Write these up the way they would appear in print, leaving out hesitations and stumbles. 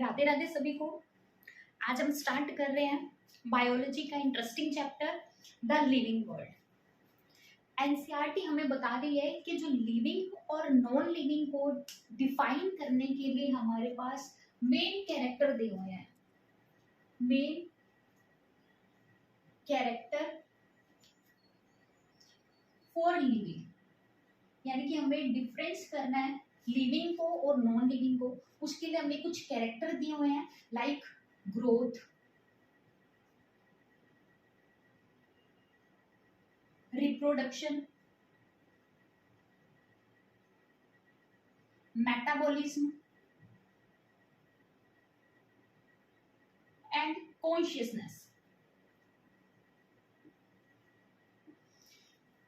राधे राधे सभी को। आज हम स्टार्ट कर रहे हैं बायोलॉजी का interesting chapter the living world. NCERT हमें बता रही है कि जो लिविंग और नॉन लिविंग को डिफाइन करने के लिए हमारे पास मेन कैरेक्टर दिए हुए हैं। मेन कैरेक्टर फॉर लिविंग, यानी कि हमें डिफरेंस करना है लिविंग को और नॉन लिविंग को। उसके लिए हमें कुछ कैरेक्टर दिए हुए हैं like growth, reproduction, metabolism and consciousness.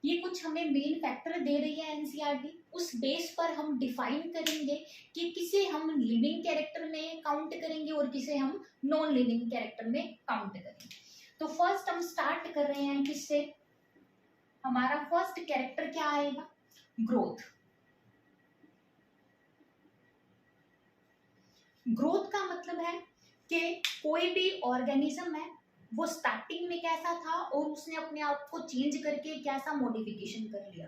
ये कुछ हमें मेन फैक्टर दे रही है एनसीईआरटी। उस बेस पर हम डिफाइन करेंगे कि किसे हम लिविंग कैरेक्टर में काउंट करेंगे और किसे हम नॉन लिविंग कैरेक्टर में काउंट करेंगे। तो फर्स्ट हम स्टार्ट कर रहे हैं किससे। हमारा फर्स्ट कैरेक्टर क्या आएगा, ग्रोथ। ग्रोथ का मतलब है कि कोई भी ऑर्गेनिज्म है वो स्टार्टिंग में कैसा था और उसने अपने आप को चेंज करके कैसा मॉडिफिकेशन कर लिया।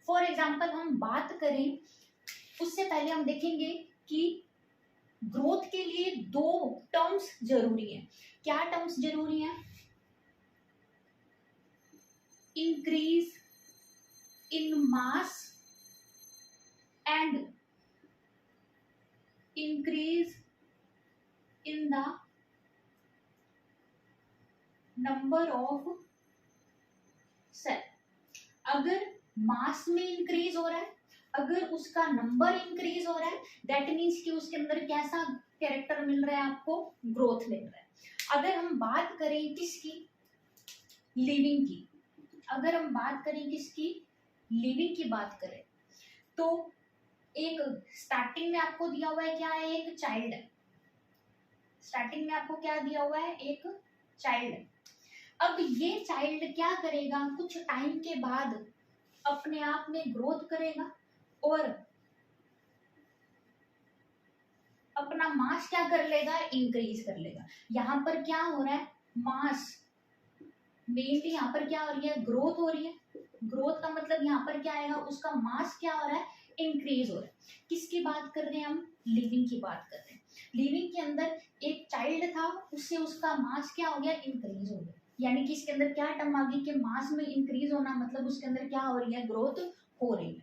फॉर एग्जांपल हम बात करें, उससे पहले हम देखेंगे कि ग्रोथ के लिए दो टर्म्स जरूरी हैं। क्या टर्म्स जरूरी हैं? Increase in mass and increase in the number of cell. अगर मास में इंक्रीज हो रहा है, अगर उसका नंबर इंक्रीज हो रहा है, दैट मीन्स कि उसके अंदर कैसा कैरेक्टर मिल रहा है, आपको ग्रोथ मिल रहा है। अगर हम बात करें किसकी, लिविंग की, अगर हम बात करें किसकी, लिविंग की बात करें, तो एक स्टार्टिंग में आपको दिया हुआ है क्या है, एक चाइल्ड है। स्टार्टिंग में आपको क्या दिया हुआ है, एक चाइल्ड है। अब ये चाइल्ड क्या करेगा, कुछ टाइम के बाद अपने आप में ग्रोथ करेगा और अपना मास क्या कर लेगा, इंक्रीज कर लेगा। यहाँ पर क्या हो रहा है, मास मेनली यहाँ पर क्या हो रही है, ग्रोथ हो रही है। ग्रोथ का मतलब यहाँ पर क्या आएगा, उसका मास क्या हो रहा है, इंक्रीज हो रहा है। किसकी बात कर रहे हैं हम, लिविंग की बात कर रहे हैं। लिविंग के अंदर एक चाइल्ड था, उससे उसका मास क्या हो गया, इंक्रीज हो गया। यानी कि इसके अंदर क्या टर्म आ गई कि मास में इंक्रीज होना मतलब उसके अंदर क्या हो रही है, ग्रोथ हो रही है।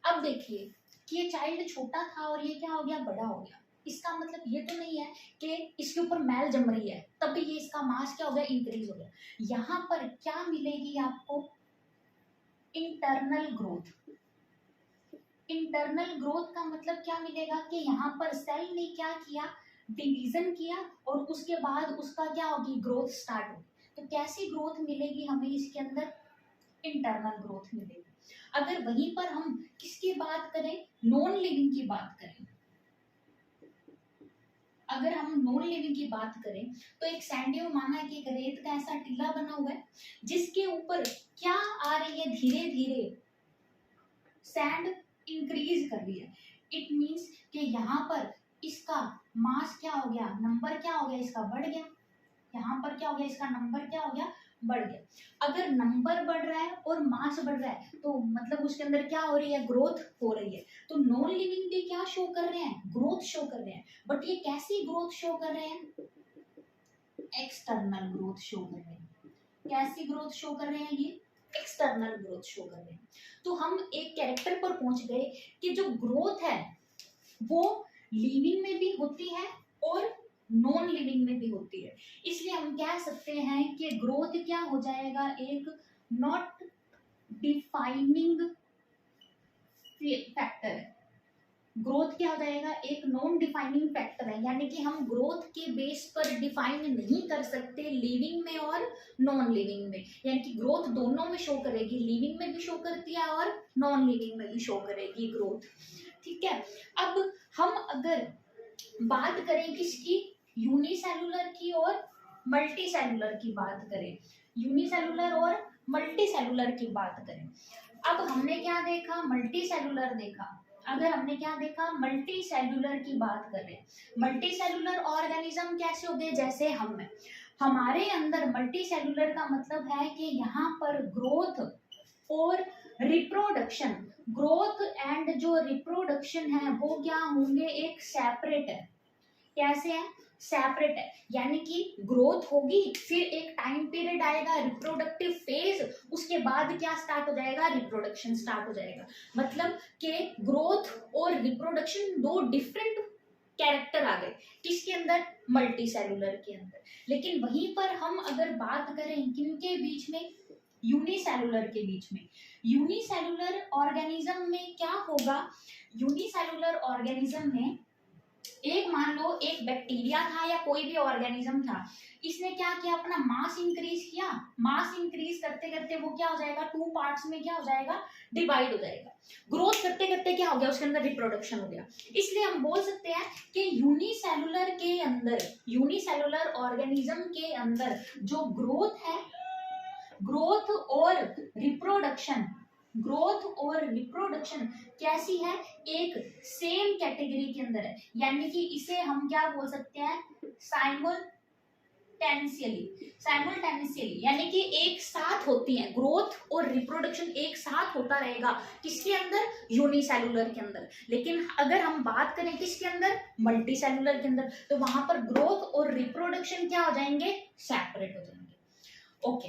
अब देखिए कि ये चाइल्ड छोटा था और ये क्या हो गया, बड़ा हो गया। इसका मतलब ये तो नहीं है कि इसके ऊपर मैल जम रही है तभी ये इसका मास क्या हो गया, इंक्रीज हो गया। यहाँ पर क्या मिलेगी आपको, इंटरनल ग्रोथ। इंटरनल ग्रोथ का मतलब क्या मिलेगा कि यहाँ पर सेल ने क्या किया, डिवीजन किया और उसके बाद उसका क्या होगी, ग्रोथ स्टार्ट होगी। तो कैसी ग्रोथ मिलेगी हमें इसके अंदर, इंटरनल ग्रोथ मिलेगी। अगर वहीं पर हम किसकी बात करें, नॉन लिविंग की बात करें, अगर हम नॉन लिविंग की बात करें तो एक सैंडी माना कि एक रेत का ऐसा टीला बना हुआ है जिसके ऊपर क्या आ रही है, धीरे धीरे सैंड इंक्रीज कर रही है। इट मीन्स कि यहाँ पर इसका मास क्या हो गया, नंबर क्या हो गया, इसका बढ़ गया। यहाँ पर क्या हो गया, इसका नंबर क्या हो गया, बढ़ गया। अगर नंबर बढ़ रहा है और मास बढ़ रहा है तो मतलब उसके अंदर क्या हो रही है, ग्रोथ हो रही है। तो नॉन लिविंग भी क्या शो कर रहे हैं, ग्रोथ शो कर रहे हैं। बट ये कैसी ग्रोथ शो कर रहे हैं, एक्सटर्नल ग्रोथ शो कर रहे हैं। कैसी ग्रोथ शो कर रहे हैं, ये एक्सटर्नल ग्रोथ शो कर रहे हैं। तो हम एक कैरेक्टर पर पहुंच गए कि जो ग्रोथ है वो लिविंग में भी होती है और नॉन लिविंग में भी होती है। इसलिए हम कह सकते हैं कि ग्रोथ क्या हो जाएगा, एक नॉट डिफाइनिंग फैक्टर है। ग्रोथ क्या हो जाएगा, एक नॉन डिफाइनिंग फैक्टर है। यानी कि हम ग्रोथ के बेस पर डिफाइन नहीं कर सकते लिविंग में और नॉन लिविंग में। यानी कि ग्रोथ दोनों में शो करेगी, लिविंग में भी शो करती है और नॉन लिविंग में भी शो करेगी ग्रोथ। ठीक है। अब हम अगर बात करें किसकी, यूनिसेलुलर की और मल्टी सेलुलर की बात करें, यूनिसेलुलर और मल्टी सेलुलर की बात करें। अब हमने क्या देखा, मल्टी सेलुलर देखा। अगर हमने क्या देखा, मल्टी सेलुलर की बात कर रहे हैं, मल्टी सेलुलर ऑर्गेनिज्म कैसे हो गए, जैसे हम हैं, हमारे अंदर मल्टी सेलुलर का मतलब है कि यहाँ पर ग्रोथ और रिप्रोडक्शन, ग्रोथ एंड जो रिप्रोडक्शन है वो क्या होंगे, एक सेपरेट है। कैसे है, सेपरेट है, यानी कि ग्रोथ होगी, फिर एक टाइम पीरियड आएगा रिप्रोडक्टिव फेज, उसके बाद क्या स्टार्ट हो जाएगा, रिप्रोडक्शन स्टार्ट हो जाएगा। मतलब कि ग्रोथ और रिप्रोडक्शन दो डिफरेंट कैरेक्टर आ गए, किसके अंदर, मल्टी सेलुलर के अंदर। लेकिन वहीं पर हम अगर बात करें किनके बीच में, यूनिसेलुलर के बीच में, यूनिसेलुलर ऑर्गेनिज्म में क्या होगा, यूनिसेलुलर ऑर्गेनिज्म में एक मान लो एक बैक्टीरिया था या कोई भी ऑर्गेनिज्म था, इसने क्या किया, अपना मास इंक्रीज किया, मास इंक्रीज करते करते वो क्या हो जाएगा, टू पार्ट्स में क्या हो जाएगा, डिवाइड हो जाएगा। ग्रोथ करते करते क्या हो गया, उसके अंदर रिप्रोडक्शन हो गया। इसलिए हम बोल सकते हैं कि यूनिसेलुलर के अंदर, यूनिसेलुलर ऑर्गेनिज्म के अंदर जो ग्रोथ है, ग्रोथ और रिप्रोडक्शन, ग्रोथ और रिप्रोडक्शन कैसी है, एक सेम कैटेगरी के अंदर है, यानी कि इसे हम क्या बोल सकते हैं, साइमल्टेनियसली, साइमल्टेनियसली यानी कि एक साथ होती है, ग्रोथ और रिप्रोडक्शन एक साथ होता रहेगा, किसके अंदर, यूनिसेलुलर के अंदर। लेकिन अगर हम बात करें किसके अंदर, मल्टी सेलुलर के अंदर, तो वहां पर ग्रोथ और रिप्रोडक्शन क्या हो जाएंगे, सेपरेट हो जाएंगे। ओके,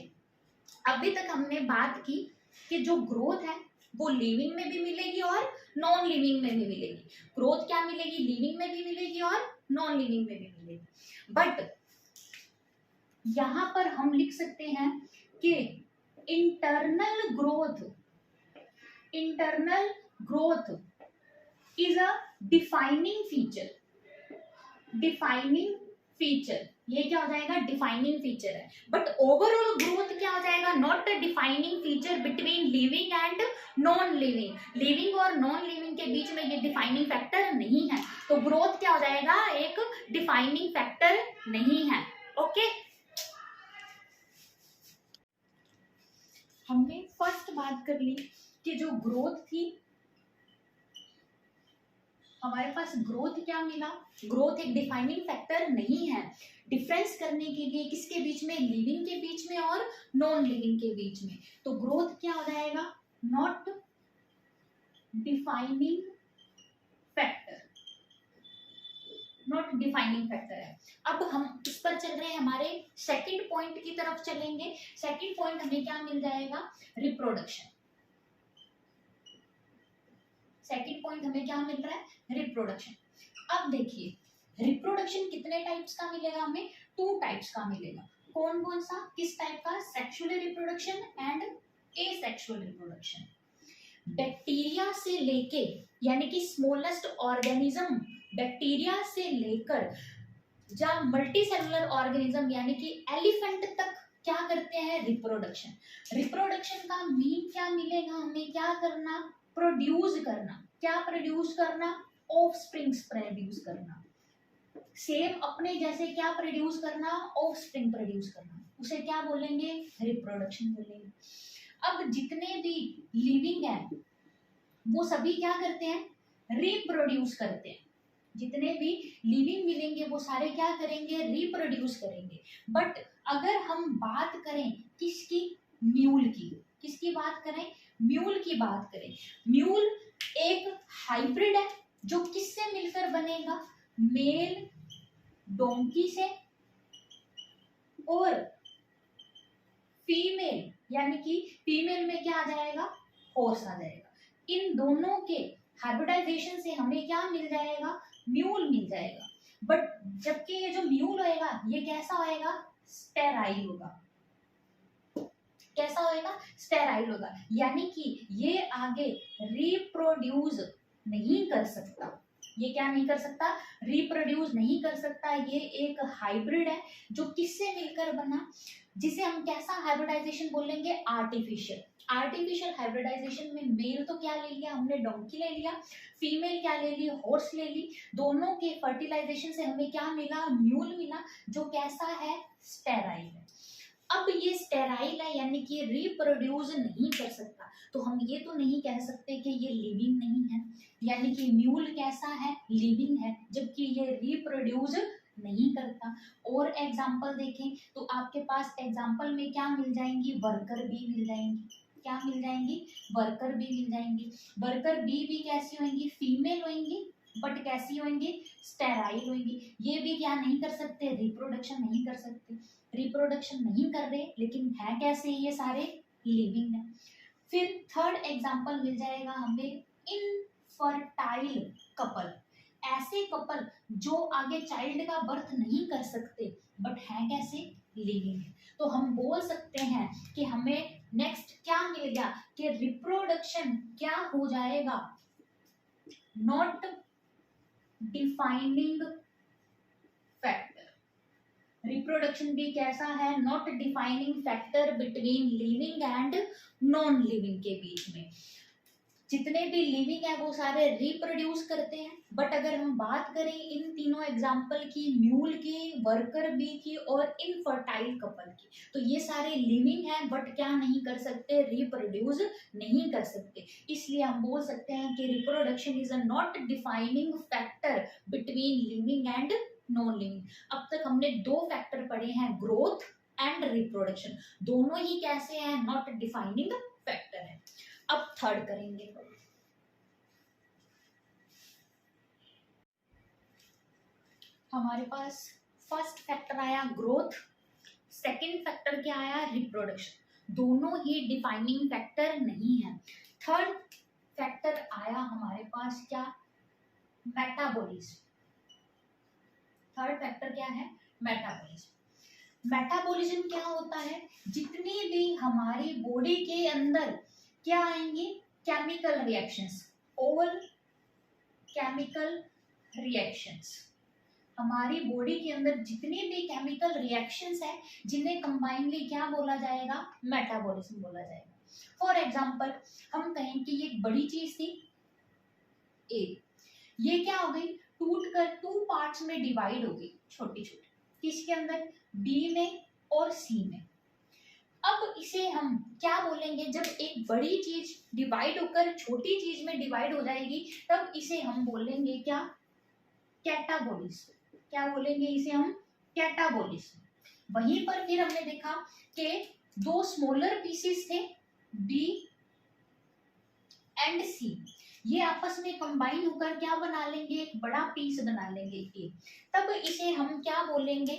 अभी तक हमने बात की कि जो ग्रोथ है वो लिविंग में भी मिलेगी और नॉन लिविंग में भी मिलेगी। ग्रोथ क्या मिलेगी, लिविंग में भी मिलेगी और नॉन लिविंग में भी मिलेगी। बट यहां पर हम लिख सकते हैं कि internal growth is a defining feature, defining feature, ये क्या हो जाएगा, डिफाइनिंग फीचर है। बट ओवरऑल ग्रोथ क्या हो जाएगा, not a defining feature between living and non living, living और नॉन लिविंग के बीच में ये डिफाइनिंग फैक्टर नहीं है। तो ग्रोथ क्या हो जाएगा, एक डिफाइनिंग फैक्टर नहीं है। ओके, हमने फर्स्ट बात कर ली कि जो ग्रोथ थी, हमारे पास ग्रोथ क्या मिला, ग्रोथ एक डिफाइनिंग फैक्टर नहीं है। डिफरेंस करने के लिए किसके बीच में, लिविंग के बीच में और नॉन लिविंग के बीच में, तो ग्रोथ क्या हो जाएगा, not defining factor, not defining factor है। अब हम इस पर चल रहे हैं, हमारे सेकंड पॉइंट की तरफ चलेंगे। सेकंड पॉइंट हमें क्या मिल जाएगा, रिप्रोडक्शन। सेकंड पॉइंट हमें क्या मिल रहा है, रिप्रोडक्शन। अब देखिए, रिप्रोडक्शन कितने टाइप्स का मिलेगा हमें, टू टाइप्स का मिलेगा। कौन कौन सा, किस टाइप का, sexual reproduction and asexual reproduction. Bacteria से लेके, यानी कि स्मॉलेस्ट ऑर्गेनिज्म बैक्टीरिया से लेकर जब मल्टी सेलुलर ऑर्गेनिज्म यानी कि एलिफेंट तक क्या करते हैं, रिप्रोडक्शन। रिप्रोडक्शन का मीन क्या मिलेगा हमें, क्या करना, प्रोड्यूस करना। क्या प्रोड्यूस करना, ऑफस्प्रिंग्स प्रोड्यूस करना। सेम अपने जैसे क्या प्रोड्यूस करना, ऑफस्प्रिंग प्रोड्यूस करना, उसे क्या बोलेंगे, रिप्रोडक्शन बोलेंगे। अब जितने भी लिविंग है वो सभी क्या करते हैं, रिप्रोड्यूस करते हैं। जितने भी लिविंग मिलेंगे वो सारे क्या करेंगे, रिप्रोड्यूस करेंगे। बट अगर हम बात करें किसकी, म्यूल की, किसकी बात करें, म्यूल की बात करें, म्यूल एक हाइब्रिड है जो किससे मिलकर बनेगा, मेल डोंकी से और फीमेल, यानी कि फीमेल में क्या आ जाएगा, हॉर्स आ जाएगा। इन दोनों के हाइब्रिडाइजेशन से हमें क्या मिल जाएगा, म्यूल मिल जाएगा। बट जबकि ये जो म्यूल होएगा ये कैसा होएगा, स्टेराइल होगा। कैसा होएगा, स्टेराइल होगा, यानी कि ये आगे रिप्रोड्यूस नहीं कर सकता। ये क्या नहीं कर सकता, रिप्रोड्यूस नहीं कर सकता। ये एक हाइब्रिड है जो किससे मिलकर बना, जिसे हम कैसा हाइब्रिडाइजेशन बोलेंगे, आर्टिफिशियल। आर्टिफिशियल हाइब्रिडाइजेशन में मेल तो क्या ले लिया हमने, डोंकी ले लिया, फीमेल क्या ले ली, हॉर्स ले ली। दोनों के फर्टिलाइजेशन से हमें क्या मिला, म्यूल मिला, जो कैसा है, स्टेराइल है। अब ये स्टेराइल है यानी कि रिप्रोड्यूस नहीं कर सकता, तो हम ये तो नहीं कह सकते कि ये लिविंग नहीं है, यानी कि म्यूल कैसा है, लिविंग है, जबकि ये रिप्रोड्यूस नहीं करता। और एग्जाम्पल देखें तो आपके पास एग्जाम्पल में क्या मिल जाएंगी, वर्कर बी मिल जाएंगी, क्या मिल जाएंगी, वर्कर बी मिल जाएंगी। वर्कर बी भी कैसी होंगी, फीमेल होंगी, बट कैसी होंगी, स्टेराइल होंगी। ये भी क्या नहीं कर सकते, रिप्रोडक्शन नहीं कर सकते, रिप्रोडक्शन नहीं कर रहे, लेकिन है कैसे, ये सारे लिविंग है। फिर थर्ड एग्जाम्पल मिल जाएगा हमें इनफर्टाइल कपल, ऐसे कपल जो आगे चाइल्ड का बर्थ नहीं कर सकते बट है कैसे, लिविंग है। तो हम बोल सकते हैं कि हमें नेक्स्ट क्या मिल गया कि रिप्रोडक्शन क्या हो जाएगा, नॉट डिफाइनिंग फैक्टर। रिप्रोडक्शन भी कैसा है, not defining factor between living and non living के बीच में। जितने भी लिविंग है वो सारे रिप्रोड्यूस करते हैं, बट अगर हम बात करें इन तीनों एग्जाम्पल की, म्यूल की, वर्कर बी की और इनफर्टाइल कपल की, तो ये सारे लिविंग हैं बट क्या नहीं कर सकते, रिप्रोड्यूस नहीं कर सकते। इसलिए हम बोल सकते हैं कि reproduction is a not defining factor between living and non living. अब तक हमने दो फैक्टर पढ़े हैं, ग्रोथ एंड रिप्रोडक्शन, दोनों ही कैसे हैं, नॉट डिफाइनिंग फैक्टर है। अब थर्ड करेंगे, हमारे पास फर्स्ट फैक्टर आया ग्रोथ, सेकंड फैक्टर क्या आया, रिप्रोडक्शन, दोनों ही डिफाइनिंग फैक्टर नहीं है। थर्ड फैक्टर आया हमारे पास क्या, मेटाबॉलिज्म। थर्ड फैक्टर क्या है, मेटाबॉलिज्म। मेटाबॉलिज्म क्या होता है, जितनी भी हमारी बॉडी के अंदर क्या आएंगे, chemical reactions, all chemical reactions, हमारी बॉडी के अंदर जितने भी केमिकल रिएक्शंस हैं जिन्हें कंबाइनली क्या बोला जाएगा, मेटाबॉलिज्म बोला जाएगा। फॉर एग्जांपल हम कहें कि ये एक बड़ी चीज थी ए, ये क्या हो गई, टूट कर टू पार्ट्स में डिवाइड हो गई, छोटी छोटी, किसके अंदर, बी में और सी में। अब इसे हम क्या बोलेंगे, जब एक बड़ी चीज डिवाइड होकर छोटी चीज में डिवाइड हो जाएगी तब इसे हम बोलेंगे क्या, कैटाबॉलिज्म। क्या बोलेंगे इसे हम, कैटाबॉलिज्म। वहीं पर फिर हमने देखा कि दो स्मॉलर पीसेस थे बी एंड सी, ये आपस में कंबाइन होकर क्या बना लेंगे, एक बड़ा पीस बना लेंगे ए, तब इसे हम क्या बोलेंगे,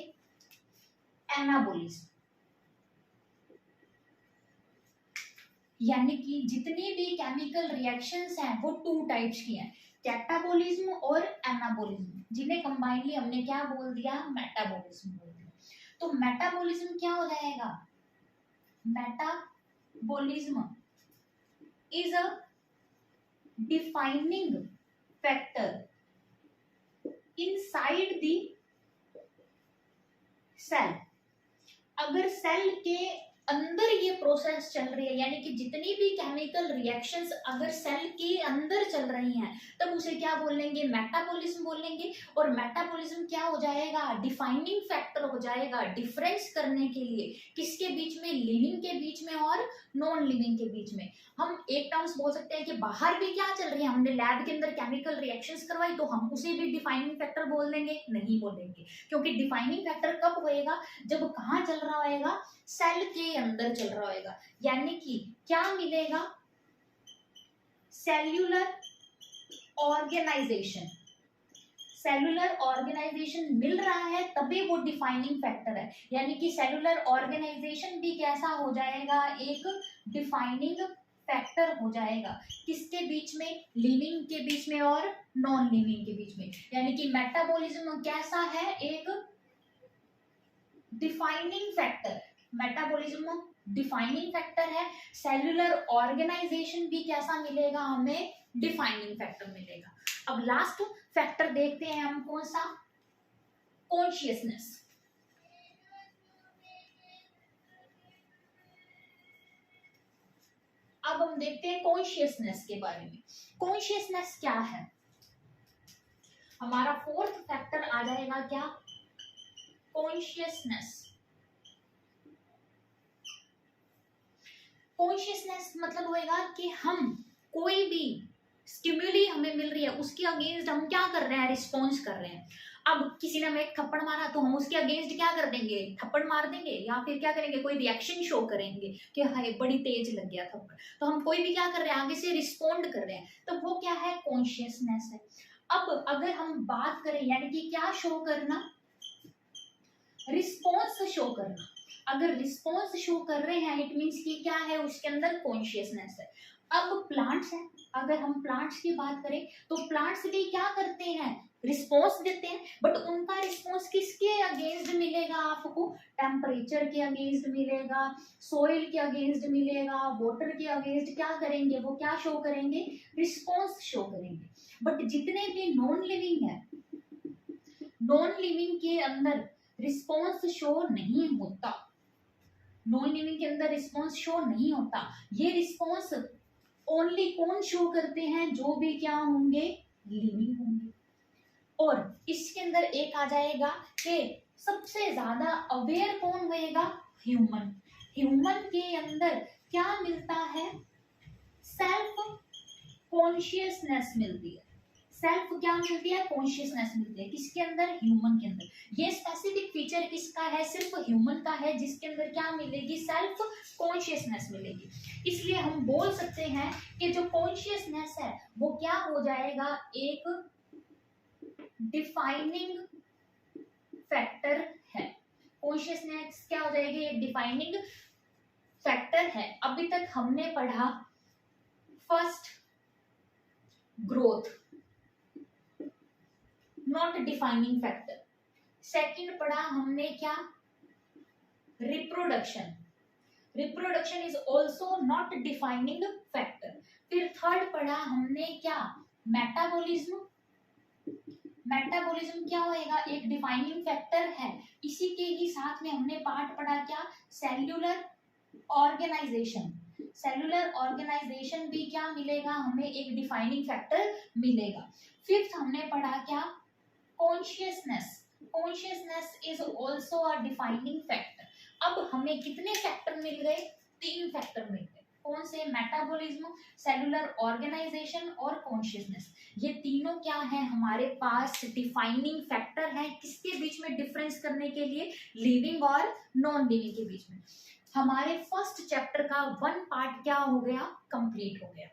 एनाबॉलिज्म। यानी कि जितनी भी केमिकल रिएक्शंस हैं वो टू टाइप्स की हैं, कैटाबॉलिज्म और एनाबॉलिज्म, जिन्हें कंबाइनली हमने क्या बोल दिया, मेटाबॉलिज्म बोल दिया। तो मेटाबॉलिज्म क्या हो जाएगा, metabolism is a defining factor inside the cell. अगर सेल के अंदर ये प्रोसेस चल रही है, यानी कि जितनी भी केमिकल रिएक्शंस अगर सेल के अंदर चल रही हैं तब उसे क्या बोलेंगे, मेटाबॉलिज्म बोलेंगे। और मेटाबॉलिज्म क्या हो जाएगा, डिफाइनिंग फैक्टर हो जाएगा, डिफरेंस करने के लिए किसके बीच में, लिविंग के बीच में और नॉन लिविंग के बीच में। हम एक टर्म्स बोल सकते हैं कि बाहर भी क्या चल रही है, हमने लैब के अंदर केमिकल रिएक्शंस करवाई तो हम उसे भी डिफाइनिंग फैक्टर बोल देंगे, नहीं बोलेंगे, क्योंकि डिफाइनिंग फैक्टर कब होएगा, जब कहाँ चल रहा होएगा, सेल के अंदर चल रहा होएगा। यानी कि क्या मिलेगा, सेल्यूलर ऑर्गेनाइजेशन, सेलुलर ऑर्गेनाइजेशन मिल रहा है तभी वो डिफाइनिंग फैक्टर है। यानी कि सेलुलर ऑर्गेनाइजेशन भी कैसा हो जाएगा, एक डिफाइनिंग फैक्टर हो जाएगा, किसके बीच में, लिविंग के बीच में और नॉन लिविंग के बीच में। यानी कि मेटाबॉलिज्म कैसा है, एक defining factor, metabolism defining factor है, सेलुलर ऑर्गेनाइजेशन भी कैसा मिलेगा हमें, डिफाइनिंग फैक्टर मिलेगा। अब लास्ट फैक्टर देखते हैं हम, कौन सा, कॉन्शियसनेस। अब हम देखते हैं कॉन्शियसनेस के बारे में। कॉन्शियसनेस क्या है, हमारा फोर्थ फैक्टर आ जाएगा क्या, कॉन्शियसनेस। कॉन्शियसनेस मतलब होएगा कि हम कोई भी स्टिम्युली हमें मिल रही है उसके अगेंस्ट हम क्या कर रहे हैं, रिस्पॉन्स कर रहे हैं। अब किसी ने हमें एक थप्पड़ मारा तो हम उसके अगेंस्ट क्या कर देंगे, थप्पड़ मार देंगे, या फिर क्या करेंगे, कोई रिएक्शन शो करेंगे कि हाय बड़ी तेज लग गया थप्पड़। तो हम कोई भी क्या कर रहे हैं, आगे से रिस्पोंड कर रहे हैं, तो वो क्या है, कॉन्शियसनेस है। अब अगर हम बात करें यानी कि क्या शो करना, रिस्पॉन्स शो करना। अगर रिस्पॉन्स शो कर रहे हैं इट मीन्स कि क्या है, उसके अंदर कॉन्शियसनेस है। अब प्लांट्स है, अगर हम प्लांट्स की बात करें तो प्लांट्स भी क्या करते हैं, रिस्पॉन्स देते हैं, बट उनका रिस्पॉन्स किसके अगेंस्ट मिलेगा आपको, टेम्परेचर के अगेंस्ट मिलेगा, सोइल के अगेंस्ट मिलेगा, वाटर के अगेंस्ट क्या करेंगे, वो क्या शो करेंगे, रिस्पॉन्स शो करेंगे। बट जितने भी नॉन लिविंग है, नॉन लिविंग के अंदर रिस्पॉन्स शो नहीं होता, नॉन लिविंग के अंदर रिस्पॉन्स शो नहीं होता। ये रिस्पॉन्स ओनली कौन शो करते हैं, जो भी क्या होंगे, लिविंग होंगे। और इसके अंदर एक आ जाएगा कि सबसे ज्यादा अवेयर कौन होएगा, ह्यूमन। ह्यूमन के अंदर क्या मिलता है, सेल्फ कॉन्शियसनेस मिलती है। सेल्फ क्या मिलती है, कॉन्शियसनेस मिलती है, किसके अंदर, ह्यूमन के अंदर। ये स्पेसिफिक फीचर किसका है, सिर्फ ह्यूमन का है, जिसके अंदर क्या मिलेगी, सेल्फ कॉन्शियसनेस मिलेगी। इसलिए हम बोल सकते हैं कि जो कॉन्शियसनेस है वो क्या हो जाएगा, एक डिफाइनिंग फैक्टर है। कॉन्शियसनेस क्या हो जाएगी, एक डिफाइनिंग फैक्टर है। अभी तक हमने पढ़ा first growth, not defining factor. Second पढ़ा हमने क्या, reproduction, reproduction is also not defining factor. फिर थर्ड पढ़ा हमने क्या, मेटाबॉलिज्म। मेटाबॉलिज्म क्या होएगा, एक डिफाइनिंग फैक्टर है। इसी के ही साथ में हमने पार्ट पढ़ा क्या, सेल्यूलर ऑर्गेनाइजेशन। सेलुलर ऑर्गेनाइजेशन भी क्या मिलेगा हमें, एक डिफाइनिंग फैक्टर मिलेगा। फिफ्थ हमने पढ़ा क्या, consciousness. Consciousness is also a defining factor. अब हमें कितने फैक्टर मिल गए, 3 फैक्टर मिल गए। कौन से, मेटाबॉलिज्म, सेलुलर ऑर्गेनाइजेशन और कॉन्शियसनेस। ये तीनों क्या है हमारे पास, डिफाइनिंग फैक्टर है किसके बीच में, डिफरेंस करने के लिए लिविंग और नॉन लिविंग के बीच में। हमारे फर्स्ट चैप्टर का 1 पार्ट क्या हो गया, कंप्लीट हो गया।